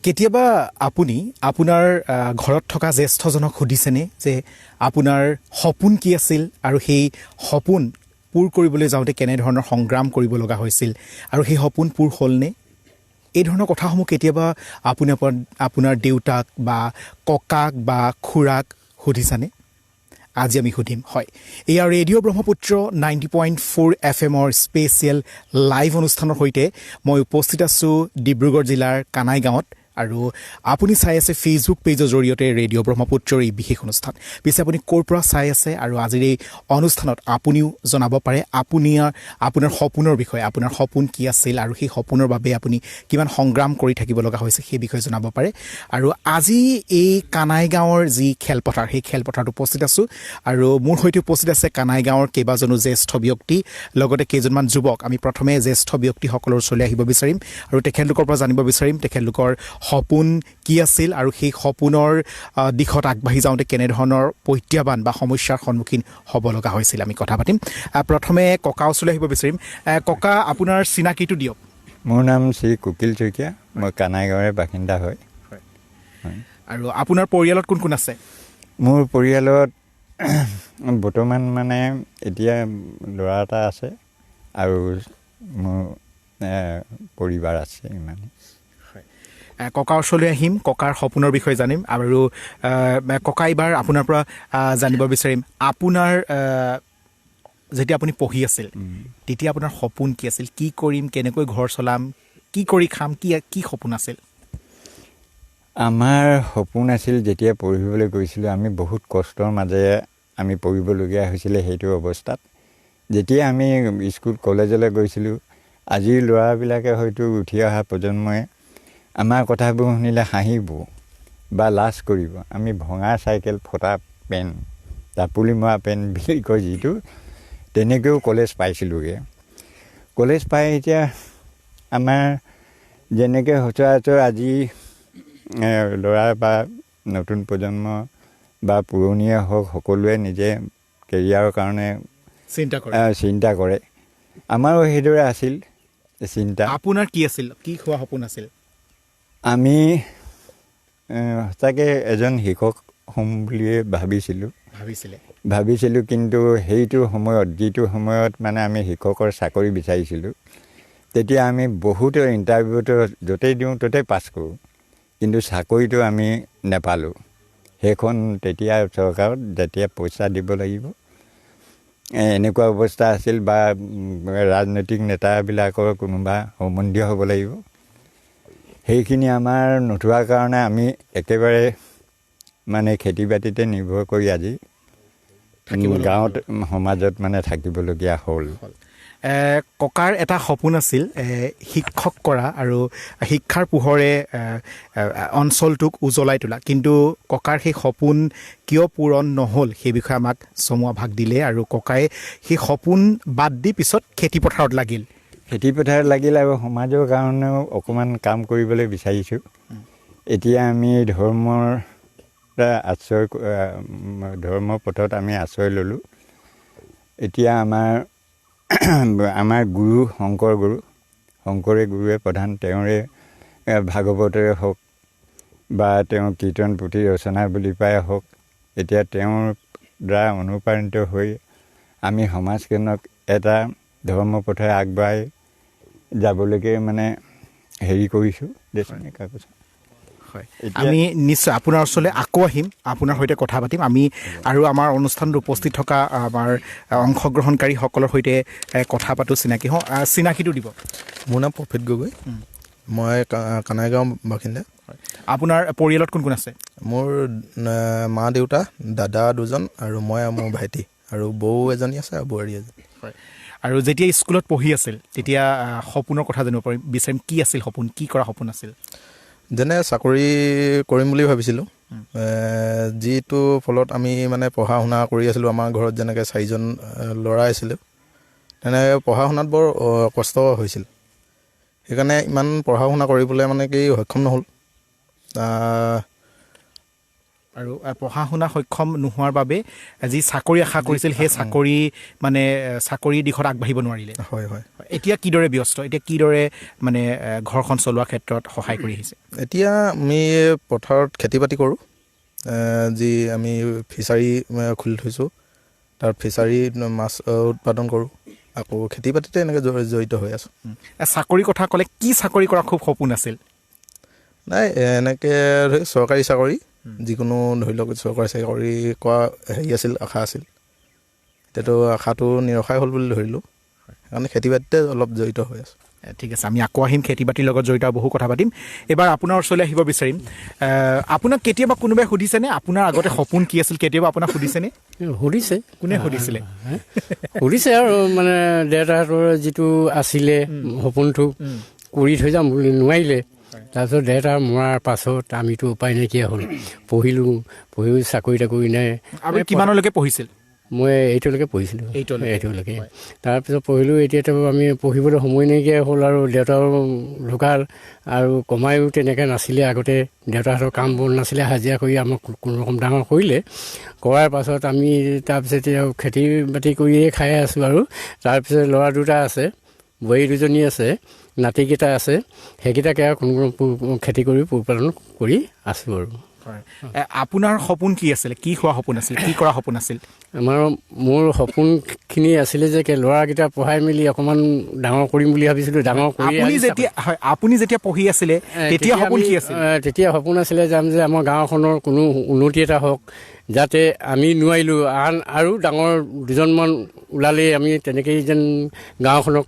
কেতিয়াবা আপুনি আপোনাৰ ঘৰত থকা জ্যেষ্ঠজনক সুধিছেনে যে আপোনাৰ সপোন কি আছিল আৰু সেই সপোন পূৰ কৰিবলৈ যাওঁতে কেনেধৰণৰ সংগ্ৰাম কৰিব লগা হৈছিল আৰু সেই সপোন পূৰ হ'লনে? এই ধৰণৰ কথাসমূহ কেতিয়াবা আপুনি আপোনাৰ দেউতাক বা ককাক বা খুৰাক সুধিছানে? আজি আমি সুধিম। হয়, এয়া ৰেডিঅ' ব্ৰহ্মপুত্ৰ 90.4 FM-ৰ স্পেচিয়েল লাইভ অনুষ্ঠানৰ সৈতে মই উপস্থিত আছোঁ ডিব্ৰুগড় জিলাৰ কানাই গাঁৱত আৰু আপুনি চাই আছে ফেচবুক পেজৰ জৰিয়তে ৰেডিঅ' ব্ৰহ্মপুত্ৰৰ এই বিশেষ অনুষ্ঠান। পিছে আপুনি ক'ৰ পৰা চাই আছে আৰু আজিৰ এই অনুষ্ঠানত আপুনিও জনাব পাৰে আপোনাৰ সপোনৰ বিষয়ে, আপোনাৰ সপোন কি আছিল আৰু সেই সপোনৰ বাবে আপুনি কিমান সংগ্ৰাম কৰি থাকিব লগা হৈছে সেই বিষয়ে জনাব পাৰে। আৰু আজি এই কানাই গাঁৱৰ যি খেলপথাৰ, সেই খেলপথাৰত উপস্থিত আছোঁ আৰু মোৰ সৈতে উপস্থিত আছে কানাই গাঁৱৰ কেইবাজনো জ্যেষ্ঠ ব্যক্তি, লগতে কেইজনমান যুৱক। আমি প্ৰথমে জ্যেষ্ঠ ব্যক্তিসকলৰ ওচৰলৈ আহিব বিচাৰিম আৰু তেখেতলোকৰ পৰা জানিব বিচাৰিম তেখেতলোকৰ সপোন কি আছিল আৰু সেই সপোনৰ দিশত আগবাঢ়ি যাওঁতে কেনেধৰণৰ প্ৰত্যাহ্বান বা সমস্যাৰ সন্মুখীন হ'ব লগা হৈছিল আমি কথা পাতিম। প্ৰথমে ককা ওচৰলৈ আহিব বিচাৰিম। ককা, আপোনাৰ চিনাকিটো দিয়ক। মোৰ নাম শ্ৰী কুকিল শইকীয়া, মই কানাই গাঁৱৰে বাসিন্দা হয়। আৰু আপোনাৰ পৰিয়ালত কোন কোন আছে? মোৰ পৰিয়ালত বৰ্তমান মানে এতিয়া ল'ৰা এটা আছে আৰু মোৰ পৰিবাৰ আছে ইমানে। ককাৰ ওচৰলৈ আহিম, ককাৰ সপোনৰ বিষয়ে জানিম আৰু ককা এইবাৰ আপোনাৰ পৰা জানিব বিচাৰিম আপোনাৰ যেতিয়া আপুনি পঢ়ি আছিল তেতিয়া আপোনাৰ সপোন কি আছিল? কি কৰিম, কেনেকৈ ঘৰ চলাম, কি কৰি খাম, কি সপোন আছিল? আমাৰ সপোন আছিল যেতিয়া পঢ়িবলৈ গৈছিলোঁ আমি বহুত কষ্টৰ মাজেৰে আমি পঢ়িবলগীয়া হৈছিলে সেইটো অৱস্থাত। যেতিয়া আমি স্কুল কলেজলৈ গৈছিলোঁ, আজিৰ ল'ৰাবিলাকে হয়তো উঠি অহা প্ৰজন্মই আমাৰ কথাবোৰ শুনিলে হাঁহিব বা লাজ কৰিব। আমি ভঙা চাইকেল, ফটা পেন, টাপুলি মৰা পেন বুলি কয় যিটো, তেনেকৈও কলেজ পাইছিলোঁগৈ। কলেজ পাই এতিয়া আমাৰ যেনেকৈ সচৰাচৰ আজি ল'ৰা বা নতুন প্ৰজন্ম বা পুৰণিয়ে হওক সকলোৱে নিজে কেৰিয়াৰৰ কাৰণে চিন্তা কৰে। আমাৰো সেইদৰে আছিল চিন্তা। আপোনাৰ কি আছিল, কি হোৱা সপোন আছিল? আমি সঁচাকৈ এজন শিক্ষক হ'ম বুলিয়ে ভাবিছিলোঁ, কিন্তু সেইটো সময়ত যিটো সময়ত মানে আমি শিক্ষকৰ চাকৰি বিচাৰিছিলোঁ, তেতিয়া আমি বহুতো ইণ্টাৰভিউটো য'তেই দিওঁ ত'তেই পাছ কৰোঁ, কিন্তু চাকৰিটো আমি নেপালোঁ। সেইখন তেতিয়া চৰকাৰত যেতিয়া পইচা দিব লাগিব এনেকুৱা অৱস্থা আছিল, বা ৰাজনৈতিক নেতাবিলাকৰ কোনোবা সম্বন্ধীয় হ'ব লাগিব। সেইখিনি আমাৰ নথোৱাৰ কাৰণে আমি একেবাৰে মানে খেতি বাতিতে নিৰ্ভৰ কৰি আজি গাঁৱত সমাজত মানে থাকিবলগীয়া হ'ল। ককাৰ এটা সপোন আছিল শিক্ষক কৰা আৰু শিক্ষাৰ পোহৰে অঞ্চলটোক উজ্বলাই তোলা, কিন্তু ককাৰ সেই সপোন কিয় পূৰণ নহ'ল সেই বিষয়ে আমাক চমু আভাস দিলে। আৰু ককাই সেই সপোন বাদ দি পিছত খেতিপথাৰত লাগিল আৰু সমাজৰ কাৰণেও অকণমান কাম কৰিবলৈ বিচাৰিছোঁ। এতিয়া আমি ধৰ্মৰ পথত আমি আশ্ৰয় ল'লোঁ। এতিয়া আমাৰ গুৰু শংকৰে গুৰুৱে প্ৰধান, তেওঁৰে ভাগৱতৰে হওক বা তেওঁ কীৰ্তন পুথি ৰচনা বুলি পাই হওক, এতিয়া তেওঁৰ দ্বাৰা অনুপ্ৰাণিত হৈ আমি সমাজখনক এটা ধৰ্ম পথে আগবঢ়াই যাবলৈকে মানে হেৰি কৰিছোঁ। হয়, আমি নিশ্চয় আপোনাৰ ওচৰলৈ আকৌ আহিম, আপোনাৰ সৈতে কথা পাতিম আমি আৰু আমাৰ অনুষ্ঠানত উপস্থিত থকা আমাৰ অংশগ্ৰহণকাৰীসকলৰ সৈতে কথা পাতোঁ, চিনাকি হওঁ। চিনাকিটো দিব। মোৰ নাম প্ৰফিট গগৈ, মই কানাই গাঁৱৰ বাসিন্দা। আপোনাৰ পৰিয়ালত কোন কোন আছে? মোৰ মা দেউতা, দাদা দুজন আৰু মই আৰু মোৰ ভাইটি, আৰু বৌ এজনী আছে আৰু বোৱাৰী এজনী। হয়, আৰু যেতিয়া স্কুলত পঢ়ি আছিল তেতিয়া সপোনৰ কথা জানিব বিচাৰিম। কি আছিল সপোন, কি কৰা সপোন আছিল? যেনে চাকৰি কৰিম বুলি ভাবিছিলোঁ, যিটো ফলত আমি মানে পঢ়া শুনা কৰি আছিলোঁ। আমাৰ ঘৰত যেনেকৈ 4জন ল'ৰা আছিলোঁ, তেনেকৈ পঢ়া শুনাত বৰ কষ্ট হৈছিল। সেইকাৰণে ইমান পঢ়া শুনা কৰিবলৈ মানে কি সক্ষম নহ'ল। আৰু পঢ়া শুনা সক্ষম নোহোৱাৰ বাবে যি চাকৰি আশা কৰিছিল সেই চাকৰি মানে চাকৰিৰ দিশত আগবাঢ়িব নোৱাৰিলে। হয় হয়। এতিয়া কিদৰে ব্যস্ত, এতিয়া কিদৰে মানে ঘৰখন চলোৱাৰ ক্ষেত্ৰত সহায় কৰি আহিছে? এতিয়া আমি পথাৰত খেতি বাতি কৰোঁ, যি আমি ফিচাৰী খুলি থৈছোঁ, তাৰ ফিচাৰী মাছ উৎপাদন কৰোঁ, আকৌ খেতি বাতিতে এনেকৈ জড়িত হৈ আছোঁ। চাকৰিৰ কথা ক'লে কি চাকৰি কৰা খুব সপোন আছিল? নাই এনেকৈ ধৰি চৰকাৰী চাকৰি, যিকোনো ধৰি লওক চৰকাৰী চাকৰি কৰা হেৰি আছিল, আশা আছিল। এতিয়াতো আশাটো নিৰসাই হ'ল বুলি ধৰিলোঁ, সেইকাৰণে খেতি বাতিতে অলপ জড়িত হৈ আছোঁ। ঠিক আছে, আমি আকৌ আহিম খেতি বাতিৰ লগত জড়িত বহু কথা পাতিম। এইবাৰ আপোনাৰ ওচৰলৈ আহিব বিচাৰিম। আপোনাক কেতিয়াবা কোনোবাই সুধিছেনে আপোনাৰ আগতে সপোন কি আছিল? কেতিয়াবা আপোনাক সুধিছেনে? সুধিছে। কোনে সুধিছিলে? সুধিছে আৰু মানে দেউতাহঁতৰ যিটো আছিলে সপোনটো কৰি থৈ যাম বুলি নোৱাৰিলে। তাৰপিছত দেউতা মৰাৰ পাছত আমিতো উপায় নাইকিয়া হ'ল, পঢ়ি চাকৰি তাকৰি নাই। আপুনি কিমানলৈকে পঢ়িছিল? মই এইটোলৈকে পঢ়িছিলোঁ, এইটোলৈকে। হয়। তাৰপিছত পঢ়িলোঁ, এতিয়াতো আমি পঢ়িবলৈ সময় নাইকিয়া হ'ল আৰু দেউতাও ঢুকাল আৰু কমায়ো তেনেকৈ নাছিলে আগতে। দেউতাহঁতৰ কাম বন নাছিলে, হাজিৰা কৰি আমাক কোনো ৰকম ডাঙৰ কৰিলে। কৰাৰ পাছত আমি তাৰপিছত খেতি বাতি কৰিয়ে খাই আছোঁ আৰু। তাৰপিছত ল'ৰা দুটা আছে, বোৱাৰী দুজনী আছে, নাতিকেইটা আছে, সেইকেইটাকে আৰু কোনো খেতি কৰি পোহপালন কৰি আছোঁ আৰু। আপোনাৰ সপোন কি আছিলে? কি হোৱা সপোন আছিল? কি কৰা সপোন আছিল? মোৰ সপোনখিনি আছিলে যে ল'ৰাকেইটা পঢ়াই মেলি অকণমান ডাঙৰ কৰিম বুলি ভাবিছিলোঁ। ডাঙৰ কৰি আপুনি যেতিয়া পঢ়ি আছিলে তেতিয়া সপোন কি আছিল? তেতিয়া সপোন আছিলে যে আমাৰ গাঁওখনৰ কোনো উন্নতি এটা হওক, যাতে আমি নোৱাৰিলোঁ আন আৰু ডাঙৰ দুজনমান ওলালেই আমি তেনেকেই যেন গাঁওখনক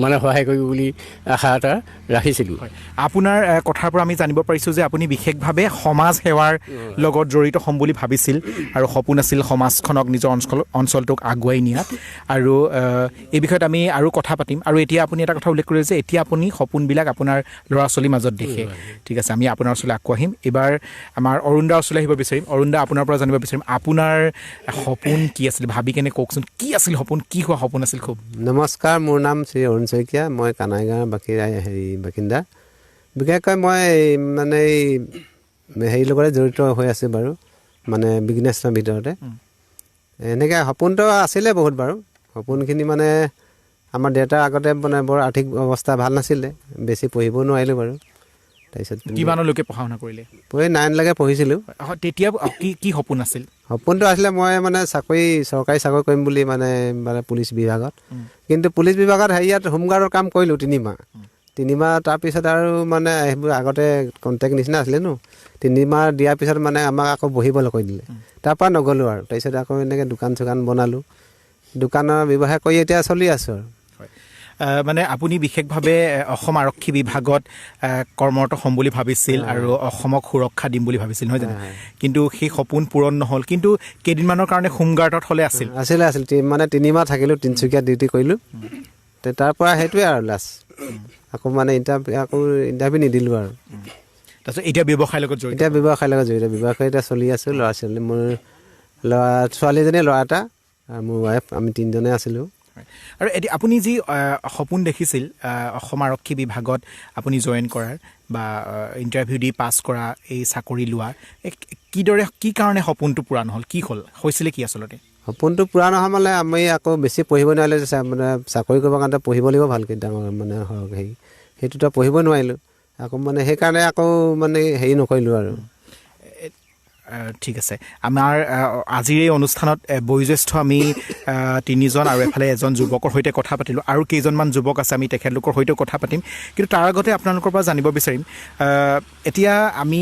মানে সহায় কৰিব বুলি আশা এটা ৰাখিছিলোঁ। আপোনাৰ কথাৰ পৰা আমি জানিব পাৰিছোঁ যে আপুনি বিশেষভাৱে সমাজ সেৱাৰ লগত জড়িত হ'ম বুলি ভাবিছিল আৰু সপোন আছিল সমাজখনক, নিজৰ অঞ্চলটোক আগুৱাই নিয়াত। আৰু এই বিষয়ত আমি আৰু কথা পাতিম। আৰু এতিয়া আপুনি এটা কথা উল্লেখ কৰিছে যে এতিয়া আপুনি সপোনবিলাক আপোনাৰ ল'ৰা ছোৱালীৰ মাজত দেখে। ঠিক আছে, আমি আপোনাৰ ওচৰলৈ আকৌ আহিম। এইবাৰ আমাৰ অৰুণ দাৰ ওচৰলৈ আহিব বিচাৰিম। অৰুণ দা, আপোনাৰ পৰা জানিব বিচাৰিম আপোনাৰ সপোন কি আছিল? ভাবি কেনে কওকচোন, কি আছিল সপোন? কি হোৱা সপোন আছিল? খুব নমস্কাৰ, মোৰ নাম শ্ৰী অৰুণ শইকীয়া। মই কানাইগাঁৱৰ বাসিন্দা। বিশেষকৈ মই মানে হেৰিৰ লগতে জড়িত হৈ আছোঁ বাৰু, মানে বিজনেছৰ ভিতৰতে। এনেকৈ সপোনটো আছিলে বহুত বাৰু। সপোনখিনি মানে আমাৰ দেউতাৰ আগতে মানে বৰ আৰ্থিক অৱস্থা ভাল নাছিলে, বেছি পঢ়িব নোৱাৰিলোঁ বাৰু। তাৰপিছত কিমানলৈকে পঢ়া শুনা কৰিলে? 9লৈকে পঢ়িছিলোঁ। তেতিয়া কি সপোন আছিল? সপোনটো আছিলে মই মানে চৰকাৰী চাকৰি কৰিম বুলি, মানে পুলিচ বিভাগত। কিন্তু পুলিচ বিভাগত হেৰিয়াত হোমগাৰ্ডৰ কাম কৰিলোঁ 3 মাহ। তাৰপিছত আৰু মানে সেইবোৰ আগতে কণ্টেক্ট নিচিনা আছিলে ন। 3 মাহ দিয়াৰ পিছত মানে আমাক আকৌ বহিবলৈ কৈ দিলে। তাৰপৰা নগ'লোঁ আৰু। তাৰপিছত আকৌ এনেকৈ দোকান চোকান বনালোঁ, দোকানৰ ব্যৱসায় কৰি এতিয়া চলি আছোঁ আৰু। মানে আপুনি বিশেষভাৱে অসম আৰক্ষী বিভাগত কৰ্মৰত হ'ম বুলি ভাবিছিল আৰু অসমক সুৰক্ষা দিম বুলি ভাবিছিল, নহয় জানো? কিন্তু সেই সপোন পূৰণ নহ'ল। কিন্তু কেইদিনমানৰ কাৰণে হোমগাৰ্ডত হ'লে আছিল মানে 3 মাহ থাকিলোঁ, তিনিচুকীয়া ডিউটি কৰিলোঁ। তাৰপৰা সেইটোৱে আৰু লাষ্ট। আকৌ মানে ইণ্টাৰভিউ নিদিলোঁ আৰু। তাৰপিছত এতিয়া ব্যৱসায়ৰ লগত জড়িত? ব্যৱসায় এতিয়া চলি আছোঁ। ল'ৰা ছোৱালী, মোৰ ছোৱালীজনী, ল'ৰা এটা আৰু মোৰ ৱাইফ, আমি 3জনে আছিলোঁ। আৰু এতিয়া আপুনি যি সপোন দেখিছিল অসম আৰক্ষী বিভাগত আপুনি জইন কৰাৰ বা ইণ্টাৰভিউ দি পাছ কৰা, এই চাকৰি লোৱা, কি কাৰণে সপোনটো পূৰা নহ'ল? কি হ'ল, হৈছিলে কি আচলতে? সপোনটো পূৰা নহয় মানে আমি আকৌ বেছি পঢ়িব নোৱাৰিলোঁ। মানে চাকৰি কৰিবৰ কাৰণে পঢ়িব লাগিব ভালকৈ, ডাঙৰ মানে সৰহ হেৰি, সেইটোতো পঢ়িব নোৱাৰিলোঁ। আকৌ মানে সেইকাৰণে আকৌ মানে হেৰি নকৰিলোঁ আৰু। ঠিক আছে, আমাৰ আজিৰ এই অনুষ্ঠানত বয়োজ্যেষ্ঠ আমি 3জন আৰু এফালে এজন যুৱকৰ সৈতে কথা পাতিলোঁ। আৰু কেইজনমান যুৱক আছে, আমি তেখেতলোকৰ সৈতেও কথা পাতিম। কিন্তু তাৰ আগতে আপোনালোকৰ পৰা জানিব বিচাৰিম, এতিয়া আমি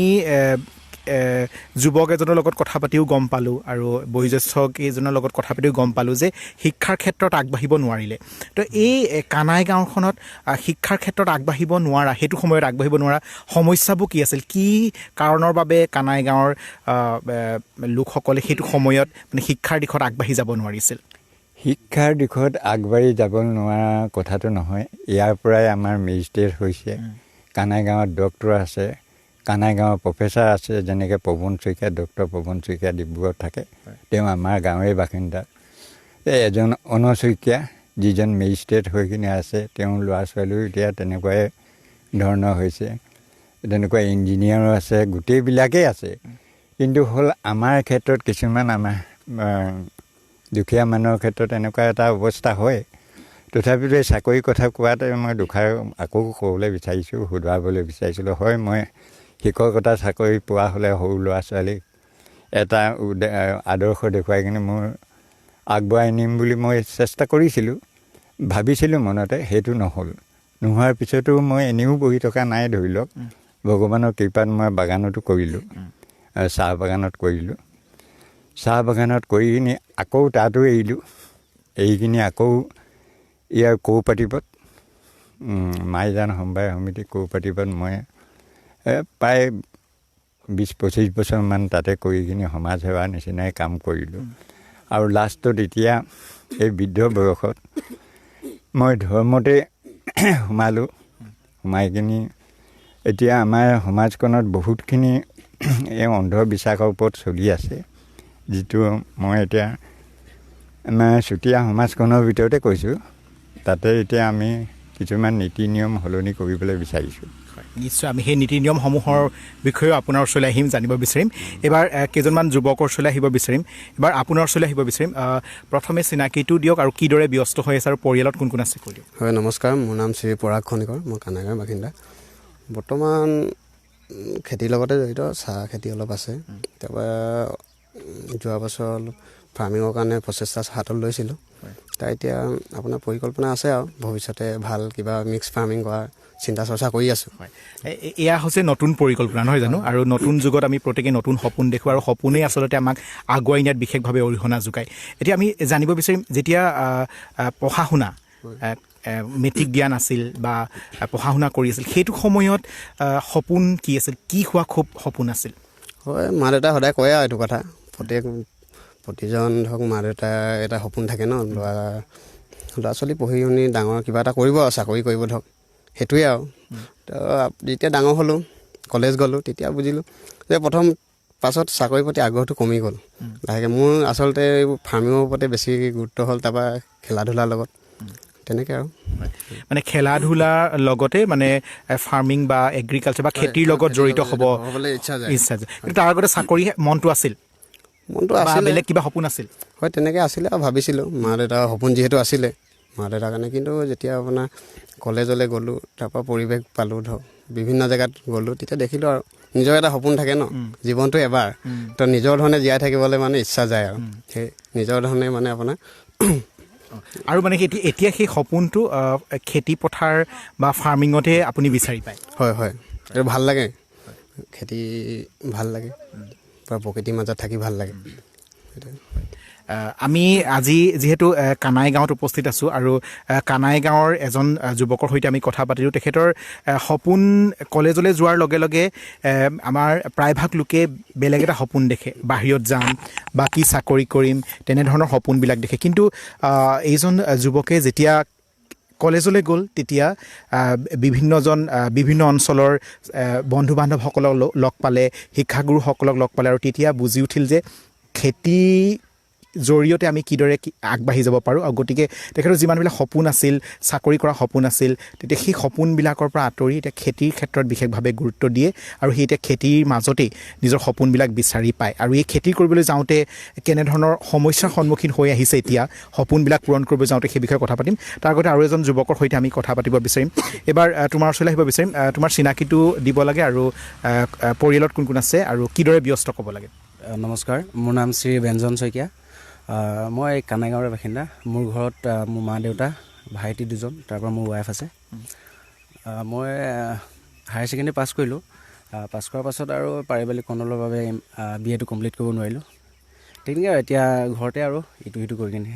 যুৱক এজনৰ লগত কথা পাতিও গম পালোঁ আৰু বয়োজ্যেষ্ঠ কেইজনৰ লগত কথা পাতিও গম পালোঁ যে শিক্ষাৰ ক্ষেত্ৰত আগবাঢ়িব নোৱাৰিলে। তো এই কানাই গাঁওখনত শিক্ষাৰ ক্ষেত্ৰত আগবাঢ়িব নোৱাৰা, সেইটো সময়ত আগবাঢ়িব নোৱাৰা সমস্যাবোৰ কি আছিল? কি কাৰণৰ বাবে কানাই গাঁৱৰ লোকসকলে সেইটো সময়ত মানে শিক্ষাৰ দিশত আগবাঢ়ি যাব নোৱাৰিছিল? শিক্ষাৰ দিশত আগবাঢ়ি যাব নোৱাৰা কথাটো নহয়, ইয়াৰ পৰাই আমাৰ মেজিষ্ট্ৰেট হৈছে। কানাই গাঁৱত ডক্টৰ আছে, কানাই গাঁৱৰ প্ৰফেচাৰ আছে, যেনেকৈ পৱন শইকীয়া, ডক্টৰ পৱন শইকীয়া ডিব্ৰুগড়ত থাকে, তেওঁ আমাৰ গাঁৱৰে বাসিন্দা। এজন অন শইকীয়া, যিজন মেজিষ্ট্ৰেট হৈ কিনে আছে, তেওঁৰ ল'ৰা ছোৱালীও এতিয়া তেনেকুৱাই ধৰণৰ হৈছে। তেনেকুৱা ইঞ্জিনিয়াৰো আছে, গোটেইবিলাকেই আছে। কিন্তু হ'ল আমাৰ ক্ষেত্ৰত কিছুমান আমাৰ দুখীয়া মানুহৰ ক্ষেত্ৰত এনেকুৱা এটা অৱস্থা হয়। তথাপিতো এই চাকৰিৰ কথা কোৱাতে মই দুষাৰ আকৌ ক'বলৈ বিচাৰিছোঁ, শুধৰাবলৈ বিচাৰিছিলোঁ। হয়, মই শিক্ষকতা চাকৰি পোৱা হ'লে সৰু ল'ৰা ছোৱালীক এটা আদৰ্শ দেখুৱাই কিনে মোৰ আগবঢ়াই নিম বুলি মই চেষ্টা কৰিছিলোঁ, ভাবিছিলোঁ মনতে। সেইটো নহ'ল। নোহোৱাৰ পিছতো মই এনেও বহি থকা নাই, ধৰি লওক। ভগৱানৰ কৃপাত মই বাগানতো কৰিলোঁ, চাহ বাগানত কৰিলোঁ। চাহ বাগানত কৰি কিনি আকৌ তাতো এৰিলোঁ। এৰি কিনি আকৌ ইয়াৰ কোঅপাৰেটিভত, মাইজান সমবায় সমিতি কোঅপাৰেটিভত মই প্ৰায় 20-25 বছৰমান তাতে কৰি কিনি সমাজ সেৱাৰ নিচিনাই কাম কৰিলোঁ। আৰু লাষ্টত এতিয়া এই বৃদ্ধ বয়সত মই ধৰ্মতে সোমালোঁ। সোমাই কিনি এতিয়া আমাৰ সমাজখনত বহুতখিনি এই অন্ধবিশ্বাসৰ ওপৰত চলি আছে, যিটো মই এতিয়া আমাৰ চুতীয়া সমাজখনৰ ভিতৰতে কৈছোঁ। তাতে এতিয়া আমি কিছুমান নীতি নিয়ম সলনি কৰিবলৈ বিচাৰিছোঁ। নিশ্চয় আমি সেই নীতি নিয়মসমূহৰ বিষয়েও আপোনাৰ ওচৰলৈ আহিম, জানিব বিচাৰিম। এইবাৰ কেইজনমান যুৱকৰ ওচৰলৈ আহিব বিচাৰিম। এইবাৰ আপোনাৰ ওচৰলৈ আহিব বিচাৰিম। প্ৰথমে চিনাকিটো দিয়ক আৰু কিদৰে ব্যস্ত হৈ আছে আৰু পৰিয়ালত কোন কোন আছে কৈ দিয়ক। হয়, নমস্কাৰ। মোৰ নাম শ্ৰী পৰাগ খনিকৰ। মই কানাইগাঁৱৰ বাসিন্দা। বৰ্তমান খেতিৰ লগতে জড়িত, চাহ খেতি অলপ আছে। তাৰপৰা যোৱা বছৰ অলপ ফাৰ্মিঙৰ কাৰণে প্ৰচেষ্টা হাতত লৈছিলোঁ। তাৰ এতিয়া আপোনাৰ পৰিকল্পনা আছে আৰু ভৱিষ্যতে ভাল কিবা মিক্স ফাৰ্মিং কৰাৰ চিন্তা চৰ্চা কৰি আছোঁ। এয়া হৈছে নতুন পৰিকল্পনা, নহয় জানো? আৰু নতুন যুগত আমি প্ৰত্যেকে নতুন সপোন দেখোঁ, আৰু সপোনেই আচলতে আমাক আগুৱাই নিয়াত বিশেষভাৱে অৰিহণা যোগায়। এতিয়া আমি জানিব বিচাৰিম, যেতিয়া পঢ়া শুনা মেট্ৰিক দিয়া নাছিল বা পঢ়া শুনা কৰি আছিল, সেইটো সময়ত সপোন কি আছিল, কি হোৱা খুব সপোন আছিল? হয়, মা দেউতাই সদায় কয় আৰু এইটো কথা। প্ৰতিজন ধৰক মা দেউতাৰ এটা সপোন থাকে ন, ল'ৰা ছোৱালী পঢ়ি শুনি ডাঙৰ কিবা এটা কৰিব আৰু চাকৰি কৰিব ধৰক, সেইটোৱে আৰু। তো যেতিয়া ডাঙৰ হ'লোঁ, কলেজ গ'লোঁ, তেতিয়া বুজিলোঁ যে পাছত চাকৰিৰ প্ৰতি আগ্ৰহটো কমি গ'ল লাহেকৈ। মোৰ আচলতে এইবোৰ ফাৰ্মিঙৰ ওপৰতে বেছি গুৰুত্ব হ'ল, তাৰপৰা খেলা ধূলাৰ লগত তেনেকৈ আৰু। মানে খেলা ধূলাৰ লগতে মানে ফাৰ্মিং বা এগ্ৰিকালচাৰ বা খেতিৰ লগত জড়িত হ'বলৈ ইচ্ছা যায়। কিন্তু তাৰ আগতে চাকৰি মনটো আছিল, বেলেগ কিবা সপোন আছিল? হয়, তেনেকৈ আছিলে আৰু ভাবিছিলোঁ। মা দেউতাৰ সপোন যিহেতু আছিলে মা দেউতাৰ কাৰণে। কিন্তু যেতিয়া আপোনাৰ কলেজলৈ গ'লোঁ, তাৰপৰা পৰিৱেশ পালোঁ, ধৰক বিভিন্ন জেগাত গ'লোঁ, তেতিয়া দেখিলোঁ আৰু নিজৰ এটা সপোন থাকে ন, জীৱনটো এবাৰ। তো নিজৰ ধৰণে জীয়াই থাকিবলৈ মানে ইচ্ছা যায় আৰু সেই নিজৰ ধৰণে মানে আপোনাৰ। আৰু মানে এতিয়া সেই সপোনটো খেতি পথাৰ বা ফাৰ্মিঙতে আপুনি বিচাৰি পায়? হয়, হয়, এইটো ভাল লাগে। খেতি ভাল লাগে, প্ৰকৃতিৰ মাজত থাকি ভাল লাগে। আমি আজি যিহেতু কানাই গাঁৱত উপস্থিত আছোঁ, আৰু কানাই গাঁৱৰ এজন যুৱকৰ সৈতে আমি কথা পাতিলোঁ। তেখেতৰ সপোন কলেজলৈ যোৱাৰ লগে লগে আমাৰ প্ৰায়ভাগ লোকে বেলেগ এটা সপোন দেখে, বাহিৰত যাম বা কি চাকৰি কৰিম, তেনেধৰণৰ সপোনবিলাক দেখে। কিন্তু এইজন যুৱকে যেতিয়া কলেজলৈ গ'ল, তেতিয়া বিভিন্ন অঞ্চলৰ বন্ধু বান্ধৱসকলক লগ পালে, শিক্ষাগুৰুসকলক লগ পালে, আৰু তেতিয়া বুজি উঠিল যে খেতি জৰিয়তে আমি কিদৰে আগবাঢ়ি যাব পাৰোঁ। আৰু গতিকে তেখেতৰ যিমানবিলাক সপোন আছিল, চাকৰি কৰা সপোন আছিল, তেতিয়া সেই সপোনবিলাকৰ পৰা আঁতৰি এতিয়া খেতিৰ ক্ষেত্ৰত বিশেষভাৱে গুৰুত্ব দিয়ে, আৰু সেই এতিয়া খেতিৰ মাজতেই নিজৰ সপোনবিলাক বিচাৰি পায়। আৰু এই খেতি কৰিবলৈ যাওঁতে কেনেধৰণৰ সমস্যাৰ সন্মুখীন হৈ আহিছে, এতিয়া সপোনবিলাক পূৰণ কৰিব যাওঁতে, সেই বিষয়ে কথা পাতিম। তাৰ আগতে আৰু এজন যুৱকৰ সৈতে আমি কথা পাতিব বিচাৰিম। এইবাৰ তোমাৰ ওচৰলৈ আহিব বিচাৰিম। তোমাৰ চিনাকিটো দিব লাগে, আৰু পৰিয়ালত কোন কোন আছে আৰু কিদৰে ব্যস্ত ক'ব লাগে। নমস্কাৰ, মোৰ নাম শ্ৰী ব্যঞ্জন শইকীয়া। মই কানাইগাঁৱৰ বাসিন্দা। মোৰ ঘৰত মোৰ মা দেউতা, ভাইটি দুজন, তাৰপৰা মোৰ ৱাইফ আছে। মই হায়াৰ ছেকেণ্ডেৰী পাছ কৰিলোঁ। পাছ কৰাৰ পাছত আৰু পাৰিবাৰিক কণ্ডলৰ বাবে BA টো কমপ্লিট কৰিব নোৱাৰিলোঁ। তেনেকৈ এতিয়া ঘৰতে আৰু ইটো সিটো কৰি কিনে।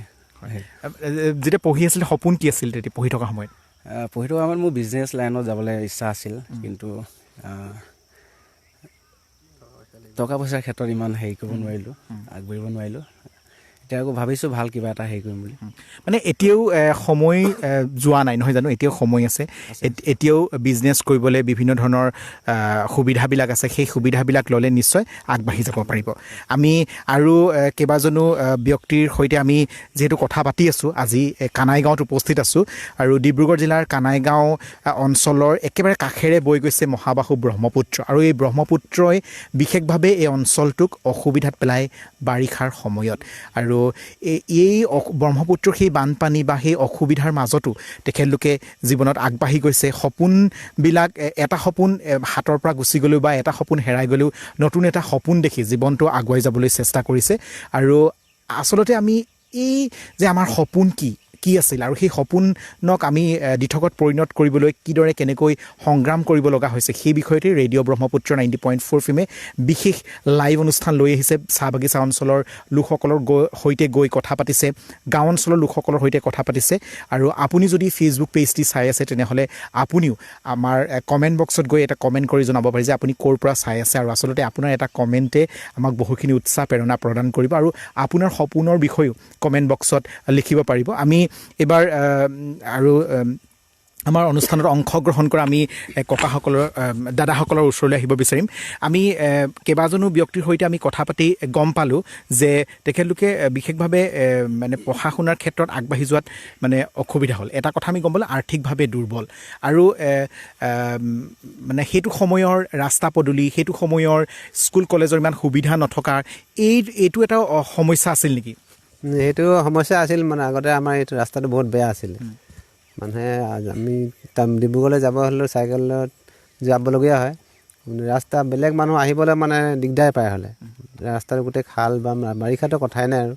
যেতিয়া পঢ়ি আছিল, সপোন কি আছিল তেতিয়া পঢ়ি থকা সময়ত? পঢ়ি থকা সময়ত মোৰ বিজনেছ লাইনত যাবলৈ ইচ্ছা আছিল, কিন্তু টকা পইচাৰ ক্ষেত্ৰত ইমান হেৰি কৰিব নোৱাৰিলোঁ, আগবাঢ়িব নোৱাৰিলোঁ। এতিয়া আকৌ ভাবিছোঁ ভাল কিবা এটা হেৰি কৰিম বুলি। মানে এতিয়াও সময় যোৱা নাই নহয় জানো, এতিয়াও সময় আছে, এতিয়াও বিজনেছ কৰিবলৈ বিভিন্ন ধৰণৰ সুবিধাবিলাক আছে, সেই সুবিধাবিলাক ল'লে নিশ্চয় আগবাঢ়ি যাব পাৰিব। আমি আৰু কেইবাজনো ব্যক্তিৰ সৈতে আমি যিহেতু কথা পাতি আছোঁ, আজি কানাইগাঁৱত উপস্থিত আছোঁ আৰু ডিব্ৰুগড় জিলাৰ কানাইগাঁও অঞ্চলৰ একেবাৰে কাষেৰে বৈ গৈছে মহাবাহু ব্ৰহ্মপুত্ৰ আৰু এই ব্ৰহ্মপুত্ৰই বিশেষভাৱে এই অঞ্চলটোক অসুবিধাত পেলায় বাৰিষাৰ সময়ত। আৰু এই ব্ৰহ্মপুত্ৰৰ সেই বানপানী বা সেই অসুবিধাৰ মাজতো তেখেতলোকে জীৱনত আগবাঢ়ি গৈছে। সপোনবিলাক এটা সপোন হাতৰ পৰা গুচি গ'লেও বা এটা সপোন হেৰাই গ'লেও নতুন এটা সপোন দেখি জীৱনটো আগুৱাই যাবলৈ চেষ্টা কৰিছে। আৰু আচলতে আমি এই যে আমাৰ সপোন কি আছিল আৰু সেই সপোনক আমি দিঠকত পৰিণত কৰিবলৈ কিদৰে কেনেকৈ সংগ্ৰাম কৰিব লগা হৈছে সেই বিষয়তে ৰেডিঅ' ব্ৰহ্মপুত্ৰ 90.4 ফিমে বিশেষ লাইভ অনুষ্ঠান লৈ আহিছে। চাহ বাগিচা অঞ্চলৰ লোকসকলৰ সৈতে গৈ কথা পাতিছে, গাঁও অঞ্চলৰ লোকসকলৰ সৈতে কথা পাতিছে। আৰু আপুনি যদি ফেচবুক পেজটি চাই আছে তেনেহ'লে আপুনিও আমাৰ কমেণ্ট বক্সত গৈ এটা কমেণ্ট কৰি জনাব পাৰি যে আপুনি ক'ৰ পৰা চাই আছে। আৰু আচলতে আপোনাৰ এটা কমেণ্টে আমাক বহুখিনি উৎসাহ প্ৰেৰণা প্ৰদান কৰিব আৰু আপোনাৰ সপোনৰ বিষয়েও কমেণ্ট বক্সত লিখিব পাৰিব। আমি এইবাৰ আৰু আমাৰ অনুষ্ঠানত অংশগ্ৰহণ কৰা আমি ককাসকলৰ দাদাসকলৰ ওচৰলৈ আহিব বিচাৰিম। আমি কেইবাজনো ব্যক্তিৰ সৈতে আমি কথা পাতি গম পালোঁ যে তেখেতলোকে বিশেষভাৱে মানে পঢ়া শুনাৰ ক্ষেত্ৰত আগবাঢ়ি যোৱাত মানে অসুবিধা হ'ল। এটা কথা আমি গম পালোঁ, আৰ্থিকভাৱে দুৰ্বল আৰু মানে সেইটো সময়ৰ ৰাস্তা পদূলি, সেইটো সময়ৰ স্কুল কলেজৰ ইমান সুবিধা নথকাৰ এইটো এটা সমস্যা আছিল নেকি? সেইটো সমস্যা আছিল। মানে আগতে আমাৰ এইটো ৰাস্তাটো বহুত বেয়া আছিল। মানুহে আমি ডিব্ৰুগড়লৈ যাব হ'লেও চাইকেলত যাবলগীয়া হয়। ৰাস্তা বেলেগ মানুহ আহিবলৈ মানে দিগদাৰ পায় হ'লে। ৰাস্তাটো গোটেই খাল বা বাৰিষাটো কথাই নাই আৰু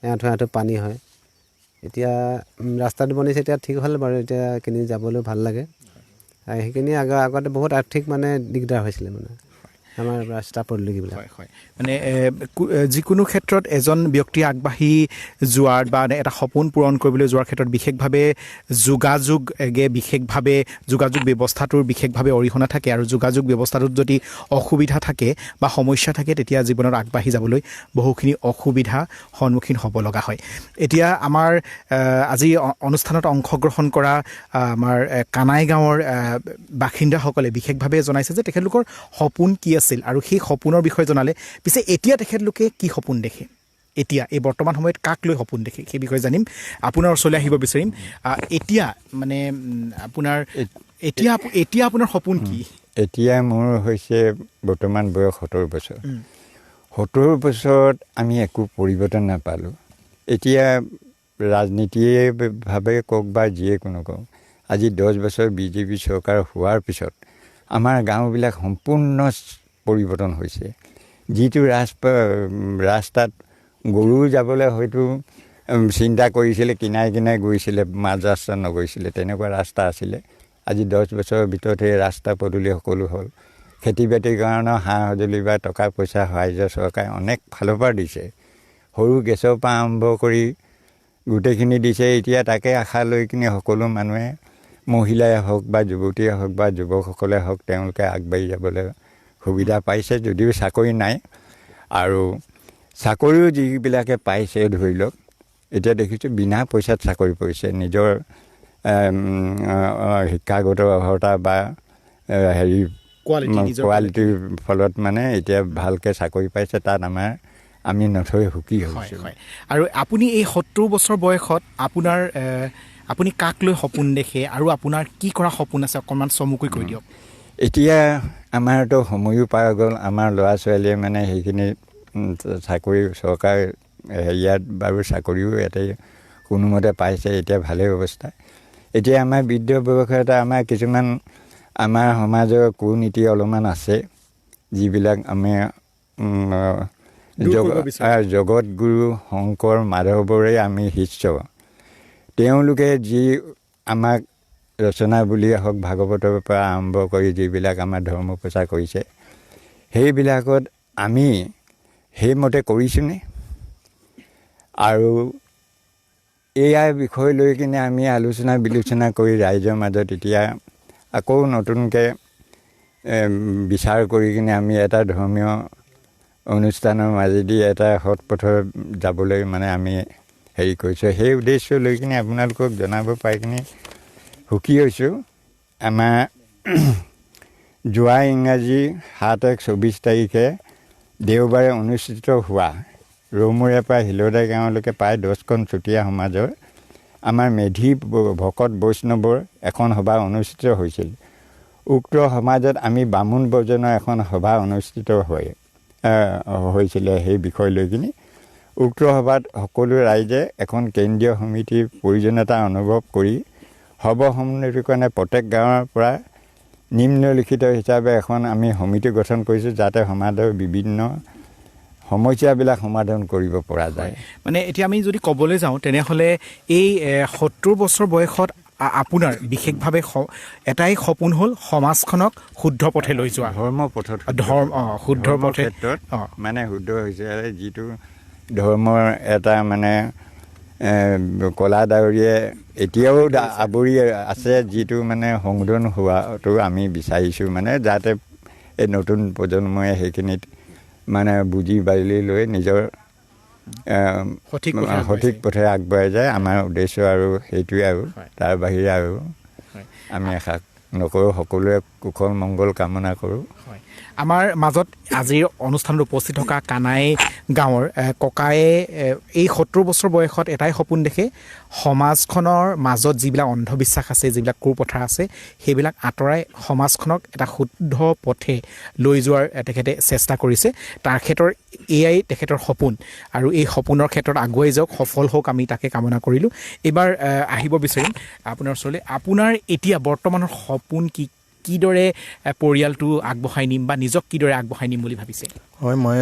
এআঁঠু পানী হয়। এতিয়া ৰাস্তাটো বনিছে, এতিয়া ঠিক হ'ল বাৰু, এতিয়া এইখিনি যাবলৈও ভাল লাগে। আৰু সেইখিনি আগতে বহুত আৰ্থিক মানে দিগদাৰ হৈছিলে মানে আমাৰ ৰাস্তা পদূলিবিলাক। হয় মানে যিকোনো ক্ষেত্ৰত এজন ব্যক্তি আগবাঢ়ি যোৱাৰ বা এটা সপোন পূৰণ কৰিবলৈ যোৱাৰ ক্ষেত্ৰত বিশেষভাৱে যোগাযোগ ব্যৱস্থাটোৰ বিশেষভাৱে অৰিহণা থাকে। আৰু যোগাযোগ ব্যৱস্থাটোত যদি অসুবিধা থাকে বা সমস্যা থাকে তেতিয়া জীৱনত আগবাঢ়ি যাবলৈ বহুখিনি অসুবিধা সন্মুখীন হ'ব লগা হয়। এতিয়া আমাৰ আজি অনুষ্ঠানত অংশগ্ৰহণ কৰা আমাৰ কানাইগাঁৱৰ বাসিন্দাসকলে বিশেষভাৱে জনাইছে যে তেখেতলোকৰ সপোন কি আছিল আৰু সেই সপোনৰ বিষয়ে জনালে। পিছে এতিয়া তেখেতলোকে কি সপোন দেখে, এতিয়া এই বৰ্তমান সময়ত কাক লৈ সপোন দেখে সেই বিষয়ে জানিম। আপোনাৰ ওচৰলৈ আহিব বিচাৰিম। এতিয়া মানে এতিয়া আপোনাৰ সপোন কি? এতিয়া মোৰ হৈছে বৰ্তমান বয়স 70 বছৰ। 70 বছৰত আমি একো পৰিৱৰ্তন নাপালোঁ। এতিয়া ৰাজনীতিভাৱে কওক বা যিয়ে কোনো কওক, আজি 10 বছৰ বিজেপি চৰকাৰ হোৱাৰ পিছত আমাৰ গাঁওবিলাক সম্পূৰ্ণ পৰিৱৰ্তন হৈছে। যিটো ৰাস্তাত গৰু যাবলৈ হয়তো চিন্তা কৰিছিলে, কিনাৰে গৈছিলে, মাজ ৰাস্তা নগৈছিলে, তেনেকুৱা ৰাস্তা আছিলে। আজি 10 বছৰৰ ভিতৰত সেই ৰাস্তা পদূলি সকলো হ'ল। খেতি বাতিৰ কাৰণেও সা সঁজুলি বা টকা পইচা সাহাৰ্য চৰকাৰে অনেক ফালৰ পৰা দিছে। সৰু গেছৰ পৰা আৰম্ভ কৰি গোটেইখিনি দিছে। এতিয়া তাকে আশা লৈ কিনে সকলো মানুহে, মহিলাই হওক বা যুৱতীয়ে হওক বা যুৱকসকলে হওক, তেওঁলোকে আগবাঢ়ি যাবলৈ সুবিধা পাইছে। যদিও চাকৰি নাই, আৰু চাকৰিও যিবিলাকে পাইছে ধৰি লওক, এতিয়া দেখিছোঁ বিনা পইচাত চাকৰি কৰিছে। নিজৰ শিক্ষাগত অৰ্হতা বা কোৱালিটিৰ ফলত মানে এতিয়া ভালকৈ চাকৰি পাইছে। তাত আমি নথৈ সুখী হৈছোঁ। আৰু আপুনি এই 70 বছৰ বয়সত আপুনি কাক লৈ সপোন দেখে আৰু আপোনাৰ কি কৰা সপোন আছে অকণমান চমুকৈ কৈ দিয়ক। এতিয়া আমাৰতো সময়ো পাৰ গ'ল। আমাৰ ল'ৰা ছোৱালীয়ে মানে সেইখিনি চাকৰি চৰকাৰ ইয়াত বাৰু চাকৰিও ইয়াতে কোনোমতে পাইছে, এতিয়া ভালেই অৱস্থা। এতিয়া আমাৰ বৃদ্ধ বয়সত আমাৰ কিছুমান আমাৰ সমাজৰ কুনীতি অলপমান আছে, যিবিলাক আমি জগতগুৰু শংকৰ মাধৱৰে আমি শিষ্য। তেওঁলোকে যি আমাক ৰচনা বুলিয়ে হওক, ভাগৱতৰ পৰা আৰম্ভ কৰি যিবিলাক আমাৰ ধৰ্ম প্ৰচাৰ কৰিছে, সেইবিলাকত আমি সেইমতে কৰিছোঁনে? আৰু ইয়াৰ বিষয় লৈ কিনে আমি আলোচনা বিলোচনা কৰি ৰাইজৰ মাজত এতিয়া আকৌ নতুনকৈ বিচাৰ কৰি কিনে আমি এটা ধৰ্মীয় অনুষ্ঠানৰ মাজেদি এটা সৎ পথত যাবলৈ মানে আমি হেৰি কৰিছোঁ। সেই উদ্দেশ্য লৈ কিনে আপোনালোকক জনাব পাই কিনে সুখী হৈছোঁ। আমাৰ যোৱা ইংৰাজী 7/1/24 তাৰিখে দেওবাৰে অনুষ্ঠিত হোৱা ৰৌমূৰীয়াৰ পৰা হিলদাই গাঁৱলৈকে প্ৰায় 10খন চুতীয়া সমাজৰ আমাৰ মেধি ভকত বৈষ্ণৱৰ এখন সভা অনুষ্ঠিত হৈছিল। উক্ত সমাজত আমি বামুণ বৰ্জনৰ এখন সভা অনুষ্ঠিত হৈছিলে সেই বিষয় লৈ কিনি। উক্ত সভাত সকলো ৰাইজে এখন কেন্দ্ৰীয় সমিতিৰ প্ৰয়োজনীয়তা অনুভৱ কৰি সৰ্বসন্মতিৰ কাৰণে প্ৰত্যেক গাঁৱৰ পৰা নিম্নলিখিত হিচাপে এখন আমি সমিতি গঠন কৰিছোঁ, যাতে সমাজৰ বিভিন্ন সমস্যাবিলাক সমাধান কৰিব পৰা যায়। মানে এতিয়া আমি যদি ক'বলৈ যাওঁ তেনেহ'লে এই 70 বছৰ বয়সত আপোনাৰ বিশেষভাৱে এটাই সপোন হ'ল সমাজখনক শুদ্ধ পথে লৈ যোৱা। ধৰ্ম পথত শুদ্ধ পথে ক্ষেত্ৰত মানে শুদ্ধ হৈছে যিটো ধৰ্মৰ এটা মানে কলা ডাৱৰীয়ে এতিয়াও আৱৰি আছে, যিটো মানে সংশোধন হোৱাটো আমি বিচাৰিছোঁ, মানে যাতে এই নতুন প্ৰজন্মই সেইখিনিত মানে বুজি বালি লৈ নিজৰ সঠিক পথে আগবঢ়াই যায়। আমাৰ উদ্দেশ্য আৰু সেইটোৱে, আৰু তাৰ বাহিৰে আৰু আমি আশা নকৰোঁ। সকলোৱে কুশল মংগল কামনা কৰোঁ। আমাৰ মাজত আজিৰ অনুষ্ঠানত উপস্থিত থকা কানাই গাঁৱৰ ককায়ে এই 70 বছৰ বয়সত এটাই সপোন দেখে, সমাজখনৰ মাজত যিবিলাক অন্ধবিশ্বাস আছে, যিবিলাক কুপ্ৰথা আছে, সেইবিলাক আঁতৰাই সমাজখনক এটা শুদ্ধ পথে লৈ যোৱাৰ তেখেতে চেষ্টা কৰিছে। তাৰ ক্ষেত্ৰত এয়াই তেখেতৰ সপোন, আৰু এই সপোনৰ ক্ষেত্ৰত আগুৱাই যাওক, সফল হওক, আমি তাকে কামনা কৰিলোঁ। এইবাৰ আহিব বিচাৰিম আপোনাৰ ওচৰলৈ। আপোনাৰ এতিয়া বৰ্তমানৰ সপোন কিদৰে পৰিয়ালটো আগবঢ়াই নিম বা নিজক কিদৰে আগবঢ়াই নিম বুলি ভাবিছে? হয়, মই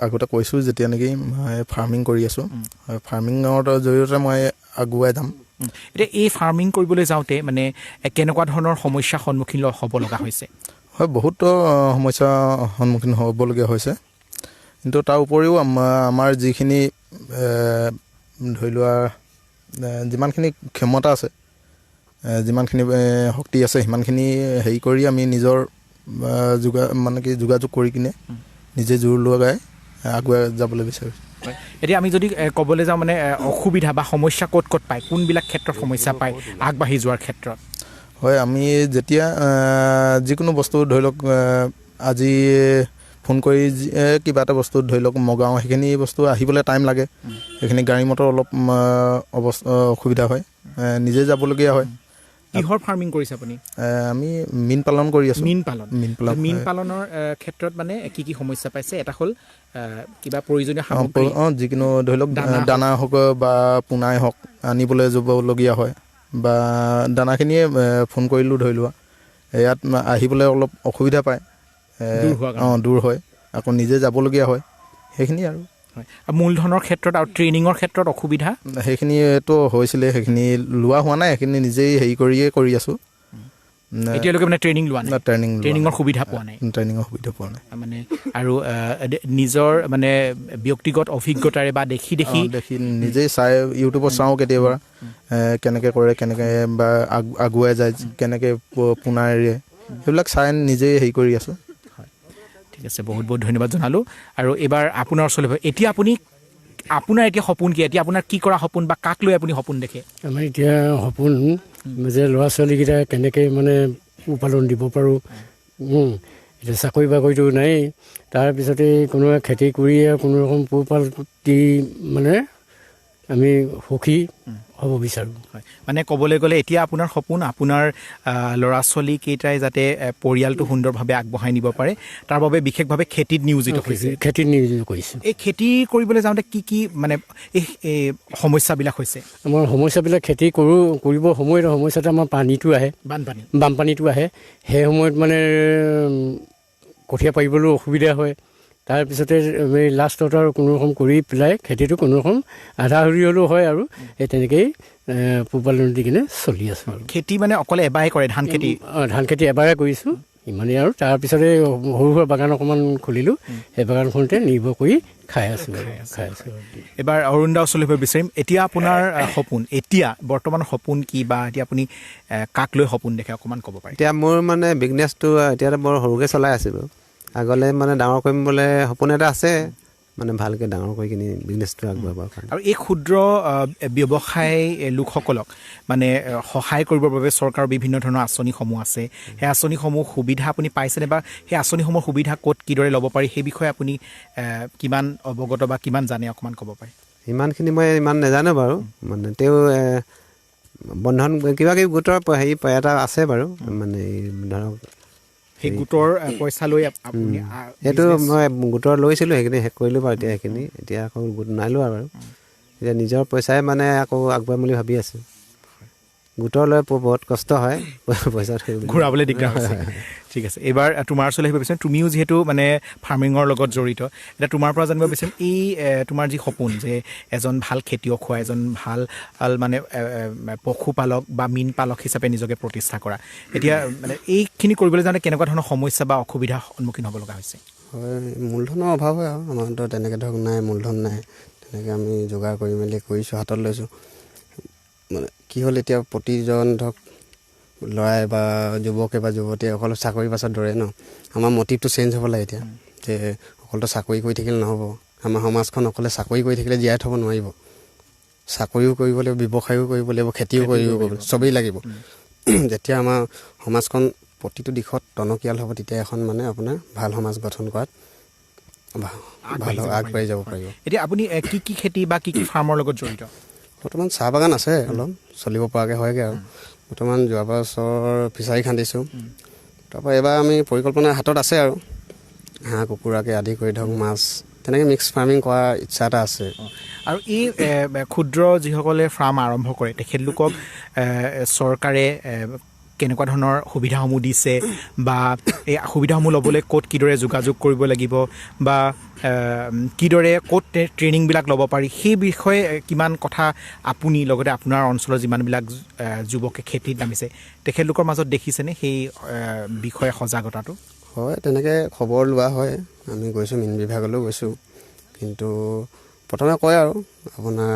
আগতে কৈছোঁ যেতিয়া নেকি মই ফাৰ্মিং কৰি আছোঁ, ফাৰ্মিঙৰ জৰিয়তে মই আগুৱাই যাম। এতিয়া এই ফাৰ্মিং কৰিবলৈ যাওঁতে মানে কেনেকুৱা ধৰণৰ সমস্যাৰ সন্মুখীন হ'ব লগা হৈছে? হয়, বহুতো সমস্যাৰ সন্মুখীন হ'বলগীয়া হৈছে, কিন্তু তাৰ উপৰিও আমাৰ যিখিনি ধৰি লোৱা যিমানখিনি ক্ষমতা আছে, যিমানখিনি শক্তি আছে, সিমানখিনি হেৰি কৰি আমি নিজৰ যোগাযোগ কৰি কিনে নিজে জোৰ লগাই আগুৱাই যাবলৈ বিচাৰিছোঁ। এতিয়া আমি যদি ক'বলৈ যাওঁ মানে অসুবিধা বা সমস্যা ক'ত ক'ত পায়, কোনবিলাক ক্ষেত্ৰত সমস্যা পায় আগবাঢ়ি যোৱাৰ ক্ষেত্ৰত? হয়, আমি যেতিয়া যিকোনো বস্তু ধৰি লওক আজি ফোন কৰি কিবা এটা বস্তু ধৰি লওক মগাওঁ, সেইখিনি বস্তু আহিবলৈ টাইম লাগে, সেইখিনি গাড়ী মটৰ অলপ অসুবিধা হয়, নিজে যাবলগীয়া হয়। কিহৰ ফাৰ্মিং কৰিছে আপুনি? আমি মীন পালন কৰি আছোঁ। মীন পালনৰ ক্ষেত্ৰত মানে কি কি সমস্যা পাইছে? এটা হ'ল কিবা প্ৰয়োজনীয় সামগ্ৰী, যিকোনো ধৰি লওক দানা হওক বা পোনাই হওক আনিবলৈ যাবলগীয়া হয়, বা দানাখিনিয়ে ফোন কৰিলোঁ ধৰি লোৱা, ইয়াত আহিবলৈ অলপ অসুবিধা পায়, দূৰ হয়, আকৌ নিজে যাবলগীয়া হয়, সেইখিনি আৰু মূলধনৰ ক্ষেত্ৰত আৰু ট্ৰেইনিঙৰ ক্ষেত্ৰত অসুবিধা সেইখিনিতো হৈছিলে, সেইখিনি লোৱা হোৱা নাই, সেইখিনি নিজেই হেৰি কৰিয়ে কৰি আছোঁ। এতিয়ালৈকে মানে ট্ৰেইনিং লোৱা নাই, ট্ৰেইনিঙৰ সুবিধা পোৱা নাই, মানে আৰু নিজৰ মানে ব্যক্তিগত অভিজ্ঞতাৰে বা দেখি নিজেই চাই ইউটিউবত চাওঁ কেতিয়াবা কেনেকৈ কৰে, কেনেকৈ বা আগুৱাই যায়, কেনেকৈ পোনাৰে, সেইবিলাক চাই নিজেই হেৰি কৰি আছোঁ। ঠিক আছে, বহুত বহুত ধন্যবাদ জনালোঁ। আৰু এইবাৰ আপোনাৰ ওচৰলৈ এতিয়া আপোনাৰ এতিয়া সপোন কি? এতিয়া আপোনাৰ কি কৰা সপোন বা কাক লৈ আপুনি সপোন দেখে? আমাৰ এতিয়া সপোন যে ল'ৰা ছোৱালীকেইটা কেনেকৈ মানে পোহপালন দিব পাৰোঁ। এতিয়া চাকৰি বাকৰিটো নায়েই, তাৰপিছতে কোনোবা খেতি কৰিয়ে কোনো ৰকম পোহপাল দি মানে আমি সুখী হ'ব বিচাৰোঁ। হয়, মানে ক'বলৈ গ'লে এতিয়া আপোনাৰ সপোন আপোনাৰ ল'ৰা ছোৱালীকেইটাই যাতে পৰিয়ালটো সুন্দৰভাৱে আগবঢ়াই নিব পাৰে, তাৰ বাবে বিশেষভাৱে খেতিত নিয়োজিত হৈছে। খেতিত নিয়োজিত কৰিছোঁ। এই খেতি কৰিবলৈ যাওঁতে কি মানে এই সমস্যাবিলাক হৈছে? আমাৰ সমস্যাবিলাক খেতি কৰিব সময়ত সমস্যাটো আমাৰ পানীটো আহে, বানপানীটো আহে, সেই সময়ত মানে কঠীয়া পাৰিবলৈও অসুবিধা হয়। তাৰপিছতে লাষ্টত আৰু কোনোৰকম কৰি পেলাই খেতিটো কোনোৰকম আধা সৰি হ'লেও হয়, আৰু সেই তেনেকেই পোহপালন দি কিনে চলি আছোঁ। আৰু খেতি মানে অকলে এবাৰে কৰে? ধান খেতি এবাৰে কৰিছোঁ, ইমানেই। আৰু তাৰপিছতে সৰু সুৰা বাগান অকণমান খুলিলোঁ, সেই বাগানখনতে নিৰ্ভৰ কৰি খাই আছোঁ। এবাৰ অৰুণ দা ওচৰলৈ বিচাৰিম, এতিয়া আপোনাৰ সপোন, এতিয়া বৰ্তমান সপোন কি, বা এতিয়া আপুনি কাক লৈ সপোন দেখে অকণমান ক'ব পাৰে? এতিয়া মোৰ মানে বিজনেছটো এতিয়া বৰ সৰুকৈ চলাই আছিলোঁ, আগলৈ মানে ডাঙৰ কৰিম বোলে সপোন এটা আছে মানে ভালকৈ ডাঙৰ কৰি কিনি বিজনেছটো আগবঢ়াবৰ কাৰণে। আৰু এই ক্ষুদ্ৰ ব্যৱসায় লোকসকলক মানে সহায় কৰিবৰ বাবে চৰকাৰৰ বিভিন্ন ধৰণৰ আঁচনিসমূহ আছে, সেই আঁচনিসমূহ সুবিধা আপুনি পাইছেনে বা সেই আঁচনিসমূহৰ সুবিধা ক'ত কিদৰে ল'ব পাৰি সেই বিষয়ে আপুনি কিমান অৱগত বা কিমান জানে অকণমান ক'ব পাৰে? ইমানখিনি মই ইমান নাজানো বাৰু, মানে তেওঁ বন্ধন কিবা কিবি গোটৰ হেৰি এটা আছে বাৰু, মানে ধৰক সেই গোটৰ পইচা লৈ আপুনি সেইটো মই গোটৰ লৈছিলোঁ, সেইখিনি শেষ কৰিলোঁ বাৰু এতিয়া আকৌ গোট নাই লোৱা বাৰু, এতিয়া নিজৰ পইচাই মানে আকৌ আগবাঢ়িম বুলি ভাবি আছোঁ। গোটৰ লৈ বহুত কষ্ট হয় পইচা ঘূৰাবলৈ দিগদাৰ হৈছে। ঠিক আছে, এইবাৰ তোমাৰ ওচৰলৈ আহিব বিচাৰিম, তুমিও যিহেতু মানে ফাৰ্মিঙৰ লগত জড়িত, এতিয়া তোমাৰ পৰা জানিব বিচাৰিম এই তোমাৰ যি সপোন যে এজন ভাল খেতিয়ক হোৱা, এজন ভাল মানে পশুপালক বা মীন পালক হিচাপে নিজকে প্ৰতিষ্ঠা কৰা, এতিয়া মানে এইখিনি কৰিবলৈ যাওঁতে কেনেকুৱা ধৰণৰ সমস্যা বা অসুবিধাৰ সন্মুখীন হ'ব লগা হৈছে? হয়, মূলধনৰ অভাৱ হয় আৰু আমাৰতো তেনেকৈ ধৰক নাই, মূলধন নাই, তেনেকৈ আমি যোগাৰ কৰি মেলি কৰিছোঁ, হাতত লৈছোঁ। মানে কি হ'ল এতিয়া প্ৰতিজন ধৰক ল'ৰাই বা যুৱকে বা যুৱতীয়ে অকল চাকৰি পাছত দৌৰে ন, আমাৰ মটিভটো চেঞ্জ হ'ব লাগে এতিয়া, যে অকলতো চাকৰি কৰি থাকিলে নহ'ব, আমাৰ সমাজখন অকলে চাকৰি কৰি থাকিলে জীয়াই থ'ব নোৱাৰিব, চাকৰিও কৰিব লাগিব, ব্যৱসায়ো কৰিব লাগিব, খেতিও কৰিব লাগিব, চবেই লাগিব। যেতিয়া আমাৰ সমাজখন প্ৰতিটো দিশত টনকিয়াল হ'ব, তেতিয়া এখন মানে আপোনাৰ ভাল সমাজ গঠন কৰাত ভাল আগবাঢ়ি যাব পাৰিব। এতিয়া আপুনি কি খেতি বা কি ফাৰ্মৰ লগত জড়িত? বৰ্তমান চাহ বাগান আছে, অলপ চলিব পৰাকৈ হয়গৈ আৰু বৰ্তমান যোৱা বছৰ ফিচাৰী খান্দিছোঁ, তাৰপৰা এইবাৰ আমি পৰিকল্পনা হাতত আছে আৰু হাঁহ কুকুৰাকে আদি কৰি ধৰক মাছ, তেনেকৈ মিক্স ফাৰ্মিং কৰাৰ ইচ্ছা এটা আছে। আৰু এই ক্ষুদ্ৰ যিসকলে ফাৰ্ম আৰম্ভ কৰে তেখেতলোকক চৰকাৰে কেনেকুৱা ধৰণৰ সুবিধাসমূহ দিছে বা এই সুবিধাসমূহ ল'বলৈ ক'ত কিদৰে যোগাযোগ কৰিব লাগিব বা কিদৰে ক'ত ট্ৰেইনিংবিলাক ল'ব পাৰি সেই বিষয়ে কিমান কথা আপুনি লগতে আপোনাৰ অঞ্চলৰ যিমানবিলাক যুৱকে খেতিত নামিছে তেখেতলোকৰ মাজত দেখিছেনে সেই বিষয়ে সজাগতাটো? হয়, তেনেকৈ খবৰ লোৱা হয়, আমি গৈছোঁ, মীন বিভাগলৈও গৈছোঁ, কিন্তু প্ৰথমে কয় আৰু আপোনাৰ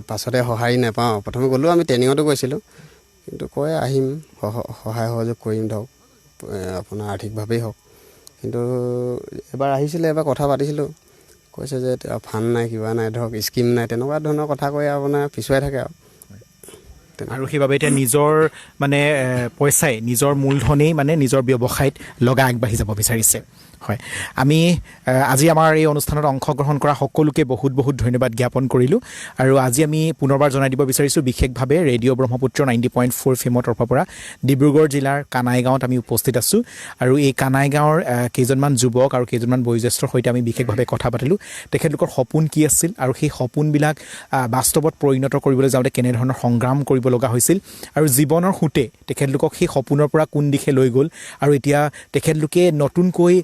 পাছতে সঁহাৰি নাপাওঁ। প্ৰথমে গ'লেও আমি ট্ৰেইনিঙতো গৈছিলোঁ, কিন্তু কয় আহিম, সহায় সহযোগ কৰিম ধৰক আপোনাৰ আৰ্থিকভাৱেই হওক, কিন্তু এবাৰ আহিছিলে, এবাৰ কথা পাতিছিলোঁ, কৈছে যে ফাণ্ড নাই, কিবা নাই, ধৰক স্কিম নাই, তেনেকুৱা ধৰণৰ কথা কৈ আপোনাৰ পিছুৱাই থাকে আৰু সেইবাবে এতিয়া নিজৰ মানে পইচাই, নিজৰ মূলধনেই মানে নিজৰ ব্যৱসায়ত লগাই আগবাঢ়ি যাব বিচাৰিছে। হয়, আমি আজি আমাৰ এই অনুষ্ঠানত অংশগ্ৰহণ কৰা সকলোকে বহুত বহুত ধন্যবাদ জ্ঞাপন কৰিলোঁ। আৰু আজি আমি পুনৰবাৰ জনাই দিব বিচাৰিছোঁ, বিশেষভাৱে ৰেডিঅ' ব্ৰহ্মপুত্ৰ 90.4 FM তৰফৰ পৰা ডিব্ৰুগড় জিলাৰ কানাইগাঁৱত আমি উপস্থিত আছোঁ। আৰু এই কানাইগাঁৱৰ কেইজনমান যুৱক আৰু কেইজনমান বয়োজ্যেষ্ঠৰ সৈতে আমি বিশেষভাৱে কথা পাতিলোঁ, তেখেতলোকৰ সপোন কি আছিল আৰু সেই সপোনবিলাক বাস্তৱত পৰিণত কৰিবলৈ যাওঁতে কেনেধৰণৰ সংগ্ৰাম কৰিব লগা হৈছিল আৰু জীৱনৰ সোঁতে তেখেতলোকক সেই সপোনৰ পৰা কোন দিশে লৈ গ'ল আৰু এতিয়া তেখেতলোকে নতুনকৈ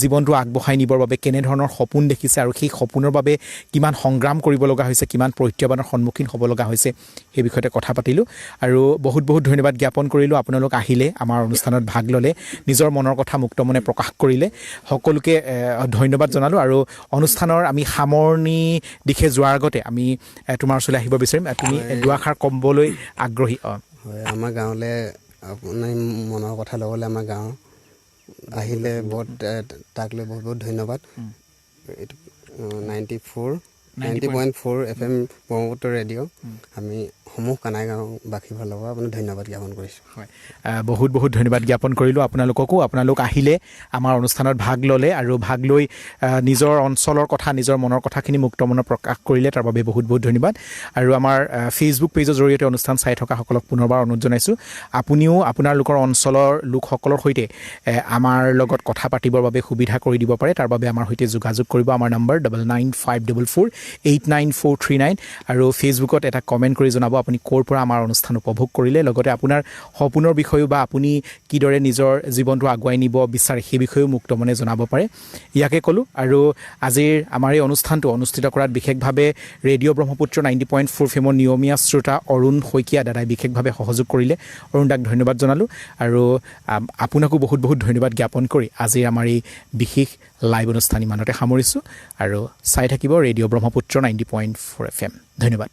জীৱনটো আগবঢ়াই নিবৰ বাবে কেনেধৰণৰ সপোন দেখিছে আৰু সেই সপোনৰ বাবে কিমান সংগ্ৰাম কৰিব লগা হৈছে, কিমান প্ৰত্যাহ্বানৰ সন্মুখীন হ'ব লগা হৈছে সেই বিষয়তে কথা পাতিলোঁ। আৰু বহুত বহুত ধন্যবাদ জ্ঞাপন কৰিলোঁ, আপোনালোক আহিলে, আমাৰ অনুষ্ঠানত ভাগ ল'লে, নিজৰ মনৰ কথা মুক্ত মনে প্ৰকাশ কৰিলে, সকলোকে ধন্যবাদ জনালোঁ। আৰু অনুষ্ঠানৰ আমি সামৰণি দিশে যোৱাৰ আগতে আমি তোমাৰ ওচৰলৈ আহিব বিচাৰিম, তুমি দুআষাৰ ক'বলৈ আগ্ৰহী? হয়, আমাৰ গাঁৱলৈ আপোনাৰ মনৰ কথা ল'বলৈ আমাৰ গাঁও আহিলে বহুত, তাক লৈ বহুত বহুত ধন্যবাদ। এইটো 90.4 FM ব্ৰহ্মপুত্ৰ ৰেডিঅ' আমি সমূহ কানাইগাঁওবাসীৰ ফালৰ পৰা আপুনি ধন্যবাদ জ্ঞাপন কৰিছোঁ। হয়, বহুত বহুত ধন্যবাদ জ্ঞাপন কৰিলোঁ আপোনালোককো। আপোনালোক আহিলে, আমাৰ অনুষ্ঠানত ভাগ ল'লে আৰু ভাগ লৈ নিজৰ অঞ্চলৰ কথা, নিজৰ মনৰ কথাখিনি মুক্ত মনে প্ৰকাশ কৰিলে, তাৰ বাবে বহুত বহুত ধন্যবাদ। আৰু আমাৰ ফেচবুক পেজৰ জৰিয়তে অনুষ্ঠান চাই থকাসকলক পুনৰবাৰ অনুৰোধ জনাইছোঁ, আপুনিও আপোনালোকৰ অঞ্চলৰ লোকসকলৰ সৈতে আমাৰ লগত কথা পাতিবৰ বাবে সুবিধা কৰি দিব পাৰে। তাৰ বাবে আমাৰ সৈতে যোগাযোগ কৰিব। আমাৰ নম্বৰ 9954489439 আৰু ফেচবুকত এটা কমেণ্ট কৰি জনাব আপুনি ক'ৰ পৰা আমাৰ অনুষ্ঠান উপভোগ কৰিলে, লগতে আপোনাৰ সপোনৰ বিষয়েও বা আপুনি কিদৰে নিজৰ জীৱনটো আগুৱাই নিব বিচাৰে সেই বিষয়েও মুক্তমনে জনাব পাৰে। ইয়াকে ক'লোঁ। আৰু আজিৰ আমাৰ এই অনুষ্ঠানটো অনুষ্ঠিত কৰাত বিশেষভাৱে ৰেডিঅ' ব্ৰহ্মপুত্ৰ 90.4 FM নিয়মীয়া শ্ৰোতা অৰুণ শইকীয়া দাদাই বিশেষভাৱে সহযোগ কৰিলে। অৰুণ দাক ধন্যবাদ জনালোঁ আৰু আপোনাকো বহুত বহুত ধন্যবাদ জ্ঞাপন কৰি আজিৰ আমাৰ এই বিশেষ লাইভ অনুষ্ঠান ইমানতে সামৰিছোঁ। আৰু চাই থাকিব ৰেডিঅ' ব্ৰহ্মপুত্ৰ 90.4 FM। ধন্যবাদ।